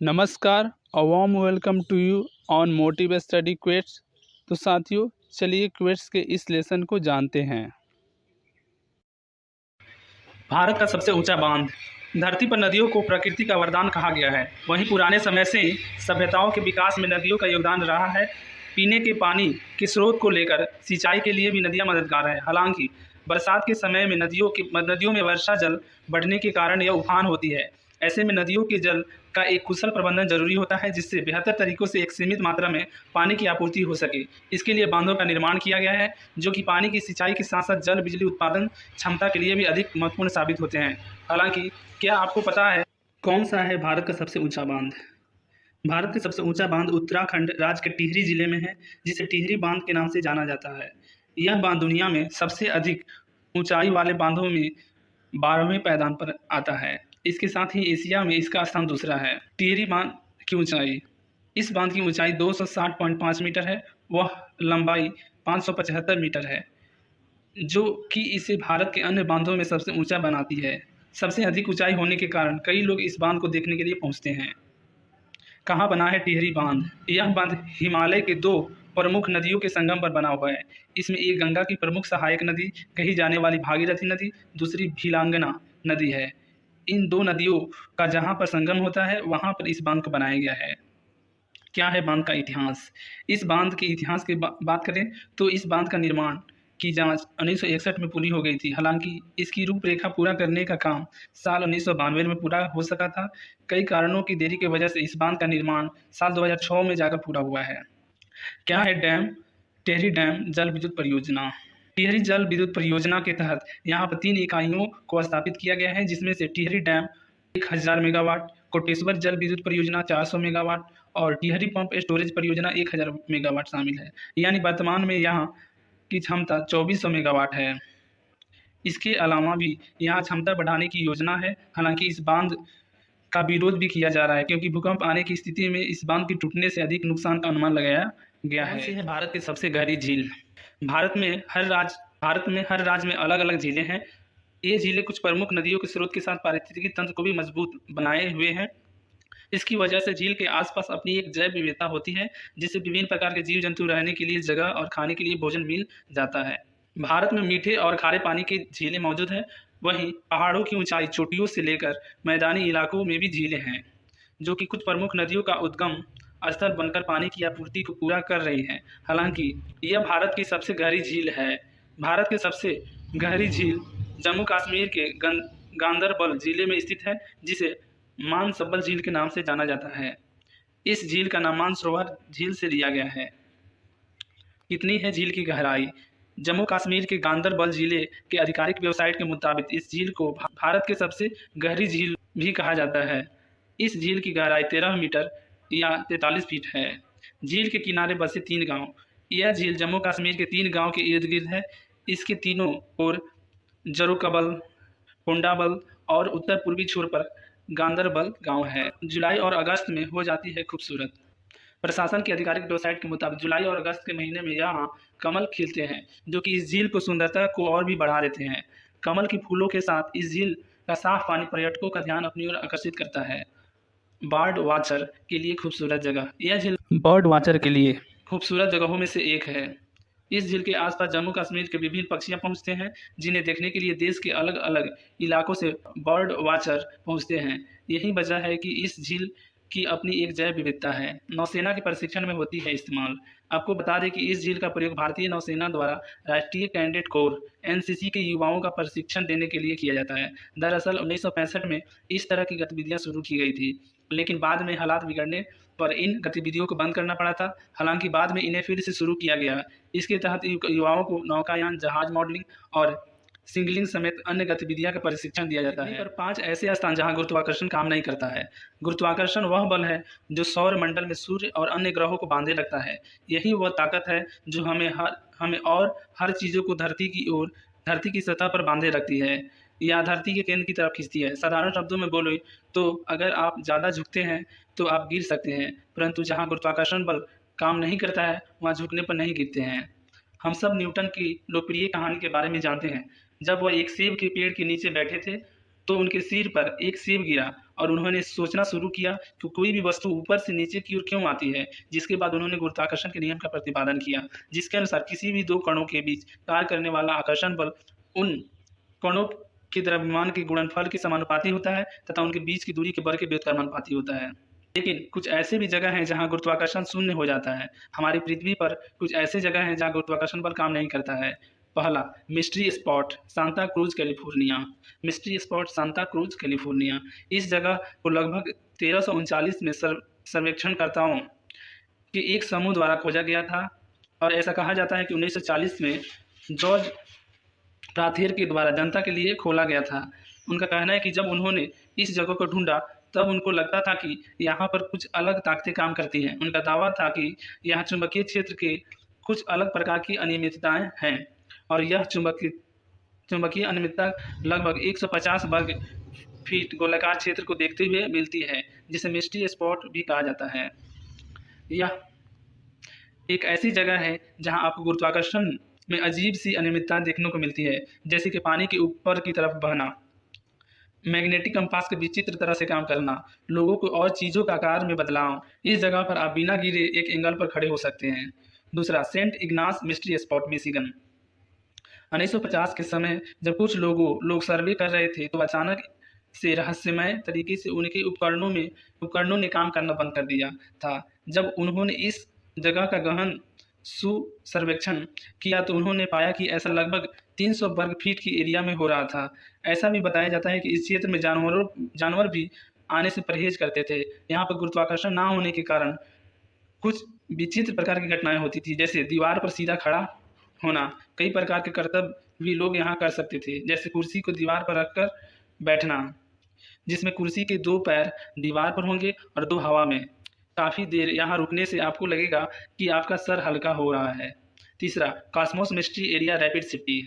नमस्कार, a warm welcome to you on motive study quotes. तो साथियों, चलिए क्वेट्स के इस लेसन को जानते हैं। भारत का सबसे ऊंचा बांध। धरती पर नदियों को प्रकृति का वरदान कहा गया है। वहीं पुराने समय से ही सभ्यताओं के विकास में नदियों का योगदान रहा है। पीने के पानी के स्रोत को लेकर सिंचाई के लिए भी नदियां मददगार हैं। हालांकि बरसात के समय में नदियों में वर्षा जल बढ़ने के कारण यह उफान होती है। ऐसे में नदियों के जल का एक कुशल प्रबंधन जरूरी होता है, जिससे बेहतर तरीकों से एक सीमित मात्रा में पानी की आपूर्ति हो सके। इसके लिए बांधों का निर्माण किया गया है, जो कि पानी की सिंचाई के साथ साथ जल बिजली उत्पादन क्षमता के लिए भी अधिक महत्वपूर्ण साबित होते हैं। हालांकि क्या आपको पता है कौन सा है भारत का सबसे ऊंचा बांध? भारत का सबसे ऊंचा बांध उत्तराखंड राज्य के टिहरी जिले में है, जिसे टिहरी बांध के नाम से जाना जाता है। यह बांध दुनिया में सबसे अधिक ऊंचाई वाले बांधों में 12वें पायदान पर आता है। इसके साथ ही एशिया में इसका स्थान दूसरा है। टिहरी बांध की ऊंचाई। इस बांध की ऊंचाई 260.5 मीटर है। वह लंबाई 575 मीटर है, जो कि इसे भारत के अन्य बांधों में सबसे ऊंचा बनाती है। सबसे अधिक ऊंचाई होने के कारण कई लोग इस बांध को देखने के लिए पहुंचते हैं। कहाँ बना है टिहरी बांध? यह बांध हिमालय के दो प्रमुख नदियों के संगम पर बना हुआ है। इसमें एक गंगा की प्रमुख सहायक नदी कही जाने वाली भागीरथी नदी, दूसरी भीलांगना नदी है। इन दो नदियों का जहाँ पर संगम होता है, वहाँ पर इस बांध को बनाया गया है। क्या है बांध का इतिहास? इस बांध के इतिहास की बात करें तो इस बांध का निर्माण की जांच 1961 में पूरी हो गई थी। हालांकि इसकी रूपरेखा पूरा करने का काम साल 1992 में पूरा हो सका था। कई कारणों की देरी की वजह से इस बांध का निर्माण साल 2006 में जाकर पूरा हुआ है। क्या है डैम? टिहरी डैम जल विद्युत परियोजना। टिहरी जल विद्युत परियोजना के तहत यहाँ पर 3 इकाइयों को स्थापित किया गया है, जिसमें से टिहरी डैम 1000 मेगावाट, कोटेश्वर जल विद्युत परियोजना 400 मेगावाट और टिहरी पंप स्टोरेज परियोजना 1000 मेगावाट शामिल है। यानी वर्तमान में यहाँ की क्षमता 2400 मेगावाट है। इसके अलावा भी यहाँ क्षमता बढ़ाने की योजना है। हालांकि इस बांध का विरोध भी किया जा रहा है, क्योंकि भूकंप आने की स्थिति में इस बांध के टूटने से अधिक नुकसान का अनुमान लगाया गया है। भारत की सबसे गहरी झील। भारत में हर राज्य में अलग अलग झीलें हैं। ये झीलें कुछ प्रमुख नदियों के स्रोत के साथ पारिस्थितिकी तंत्र को भी मजबूत बनाए हुए हैं। इसकी वजह से झील के आसपास अपनी एक जैव विविधता होती है, जिससे विभिन्न प्रकार के जीव जंतु रहने के लिए जगह और खाने के लिए भोजन मिल जाता है। भारत में मीठे और खारे पानी की झीलें मौजूद हैं। वहीं पहाड़ों की ऊंचाई चोटियों से लेकर मैदानी इलाकों में भी झीलें हैं, जो कि कुछ प्रमुख नदियों का उद्गम स्थल बनकर पानी की आपूर्ति को पूरा कर रही हैं। हालांकि यह भारत की सबसे गहरी झील है। भारत की सबसे गहरी झील जम्मू कश्मीर के गांदरबल जिले में स्थित है, जिसे मानसबल झील के नाम से जाना जाता है। इस झील का नाम मानसरोवर झील से लिया गया है। कितनी है झील की गहराई? जम्मू कश्मीर के गांदरबल जिले के आधिकारिक वेबसाइट के मुताबिक इस झील को भारत के सबसे गहरी झील भी कहा जाता है। इस झील की गहराई 13 मीटर या 43 फीट है। झील के किनारे बसे 3 गांव। यह झील जम्मू कश्मीर के 3 गांव के इर्द गिर्द है। इसके तीनों ओर जरुकबल, कोंडाबल और उत्तर पूर्वी छोर पर गांदरबल गांव है। जुलाई और अगस्त में हो जाती है खूबसूरत। प्रशासन की आधिकारिक वेबसाइट के मुताबिक जुलाई और अगस्त के महीने में यहाँ कमल खिलते हैं, जो कि इस झील को सुंदरता को और भी बढ़ा देते हैं। कमल की फूलों के साथ इस झील का साफ पानी पर्यटकों का ध्यान अपनी ओर आकर्षित करता है। बर्ड वाचर के लिए खूबसूरत जगह। यह झील बर्ड वाचर के लिए खूबसूरत जगहों में से एक है। इस झील के आसपास जम्मू कश्मीर के विभिन्न पक्षियां पहुंचते हैं, जिन्हें देखने के लिए देश के अलग अलग इलाकों से बर्ड वाचर पहुंचते हैं। यही वजह है कि इस झील की अपनी एक जैव विविधता है। नौसेना के प्रशिक्षण में होती है इस्तेमाल। आपको बता दें कि इस झील का प्रयोग भारतीय नौसेना द्वारा राष्ट्रीय कैडेट कोर एनसीसी के युवाओं का प्रशिक्षण देने के लिए किया जाता है। दरअसल 1965 में इस तरह की गतिविधियां शुरू की गई थी, लेकिन बाद में हालात बिगड़ने पर इन गतिविधियों को बंद करना पड़ा था। हालांकि बाद में इन्हें फिर से शुरू किया गया। इसके तहत युवाओं को नौकायान, जहाज मॉडलिंग और सिंगलिंग समेत अन्य गतिविधियां का प्रशिक्षण दिया जाता है। पर 5 ऐसे स्थान जहां गुरुत्वाकर्षण काम नहीं करता है। गुरुत्वाकर्षण वह बल है जो सौर मंडल में सूर्य और अन्य ग्रहों को बांधे रखता है। यही वह ताकत है जो हमें और हर चीज़ों को धरती की सतह पर बांधे रखती है या धरती के केंद्र की तरफ खींचती है। साधारण शब्दों में बोले तो अगर आप ज़्यादा झुकते हैं तो आप गिर सकते हैं, परंतु जहाँ गुरुत्वाकर्षण बल काम नहीं करता है वहाँ झुकने पर नहीं गिरते हैं। हम सब न्यूटन की लोकप्रिय कहानी के बारे में जानते हैं। जब वह एक सेब के पेड़ के नीचे बैठे थे तो उनके सिर पर एक सेब गिरा और उन्होंने सोचना शुरू किया कि कोई भी वस्तु ऊपर से नीचे की ओर क्यों आती है। जिसके बाद उन्होंने गुरुत्वाकर्षण के नियम का प्रतिपादन किया, जिसके अनुसार किसी भी दो कणों के बीच कार्य करने वाला आकर्षण बल उन कणों के द्रव्यमान के गुणनफल के समानुपाती होता है तथा उनके बीच की दूरी के वर्ग के व्युत्क्रमानुपाती होता है। लेकिन कुछ ऐसे भी जगह हैं जहां गुरुत्वाकर्षण शून्य हो जाता है। हमारी पृथ्वी पर कुछ ऐसे जगह हैं जहां गुरुत्वाकर्षण बल काम नहीं करता है। पहला, mystery spot Santa cruise California. Mystery spot Santa cruise California, इस जगह को लगभग 1339 में सर्वेक्षणकर्ताओं के एक समूह द्वारा खोजा गया था और ऐसा कहा जाता है कि 1940 में जॉर्ज प्राथेर के द्वारा जनता के लिए खोला गया था। उनका कहना है कि जब उन्होंने इस जगह को ढूंढा तब उनको लगता था कि यहाँ पर कुछ अलग ताकतें काम करती हैं। उनका दावा था कि यहाँ चुंबकीय क्षेत्र के कुछ अलग प्रकार की अनियमितताएं हैं और यह चुंबकीय अनियमितता लगभग 150 वर्ग फीट गोलाकार क्षेत्र को देखते हुए मिलती है, जिसे मिस्ट्री स्पॉट भी कहा जाता है। यह एक ऐसी जगह है जहां आपको गुरुत्वाकर्षण में अजीब सी अनियमितता देखने को मिलती है, जैसे कि पानी के ऊपर की तरफ बहना, मैग्नेटिक कंपास के विचित्र तरह से काम करना, लोगों को और चीज़ों का आकार में बदलाव। इस जगह पर आप बिना गिरे एक एंगल पर खड़े हो सकते हैं। दूसरा, सेंट इग्नास मिस्ट्री स्पॉट मिशिगन। 1950 के समय जब कुछ लोग सर्वे कर रहे थे तो अचानक से रहस्यमय तरीके से उनके उपकरणों ने काम करना बंद कर दिया था। जब उन्होंने इस जगह का गहन सर्वेक्षण किया तो उन्होंने पाया कि ऐसा लगभग 300 वर्ग फीट की एरिया में हो रहा था। ऐसा भी बताया जाता है कि इस क्षेत्र में जानवर भी आने से परहेज करते थे। यहाँ पर गुरुत्वाकर्षण ना होने के कारण कुछ विचित्र प्रकार की घटनाएं होती थी, जैसे दीवार पर सीधा खड़ा होना। कई प्रकार के कर्तव्य भी लोग यहाँ कर सकते थे, जैसे कुर्सी को दीवार पर रखकर बैठना, जिसमें कुर्सी के 2 पैर दीवार पर होंगे और 2 हवा में। काफ़ी देर यहाँ रुकने से आपको लगेगा कि आपका सर हल्का हो रहा है। तीसरा, Cosmos mystery area rapid city.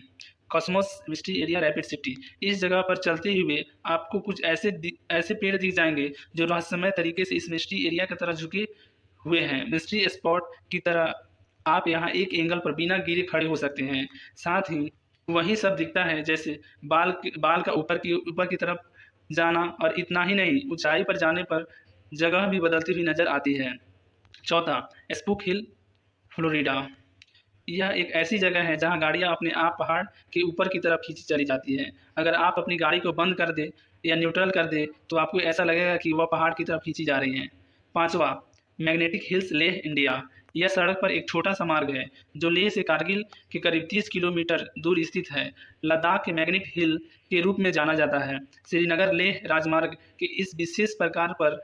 Cosmos mystery area rapid city, इस जगह पर चलते हुए आपको कुछ ऐसे पेड़ दिख जाएंगे जो रहस्यमय तरीके से इस मिस्ट्री एरिया की तरह झुके हुए हैं। मिस्ट्री स्पॉट की तरह आप यहाँ एक एंगल पर बिना गिरे खड़े हो सकते हैं। साथ ही वही सब दिखता है, जैसे बाल का ऊपर की तरफ जाना, और इतना ही नहीं, ऊंचाई पर जाने पर जगह भी बदलती हुई नजर आती है। चौथा, स्पूक हिल फ्लोरिडा। यह एक ऐसी जगह है जहां गाड़ियां अपने आप पहाड़ के ऊपर की तरफ खींची चली जाती हैं। अगर आप अपनी गाड़ी को बंद कर दे या न्यूट्रल कर दे तो आपको ऐसा लगेगा कि वह पहाड़ की तरफ खींची जा रही हैं। पांचवा, मैग्नेटिक हिल्स लेह इंडिया। यह सड़क पर एक छोटा सा मार्ग है जो लेह से कारगिल के करीब 30 किलोमीटर दूर स्थित है। लद्दाख के मैग्नेट हिल के रूप में जाना जाता है। श्रीनगर लेह राजमार्ग के इस विशेष प्रकार पर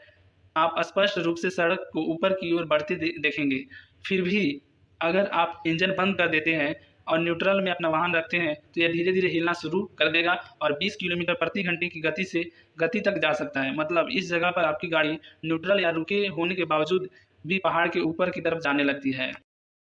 आप स्पष्ट रूप से सड़क को ऊपर की ओर बढ़ते देखेंगे। फिर भी अगर आप इंजन बंद कर देते हैं और न्यूट्रल में अपना वाहन रखते हैं तो यह धीरे धीरे हिलना शुरू कर देगा और 20 किलोमीटर प्रति घंटे की गति तक जा सकता है। मतलब इस जगह पर आपकी गाड़ी न्यूट्रल या रुके होने के बावजूद भी पहाड़ के ऊपर की तरफ जाने लगती है।